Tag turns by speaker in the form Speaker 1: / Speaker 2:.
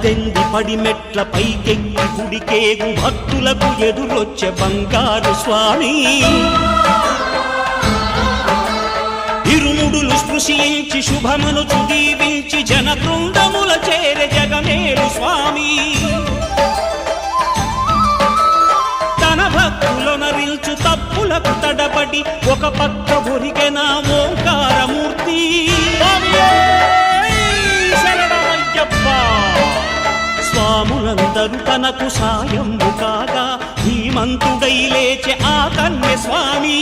Speaker 1: 18 పడిమెట్ల పైకెక్కి గుడికేగు భక్తులకు ఎదురొచ్చే బంగారు స్వామి ఇరుముడులు స్పృశించి శుభమనుచు దీవించి జనబృందముల చేరే జగమేలు స్వామి తన భక్తులొనరిల్చు తప్పులకు తడబడి ఒక పక్క ఒరిగెన ఓంకారమూర్తి స్వాములందరూ తనకు సాయము కాగా ధీమంతుడై లేచే ఆ కన్య స్వామి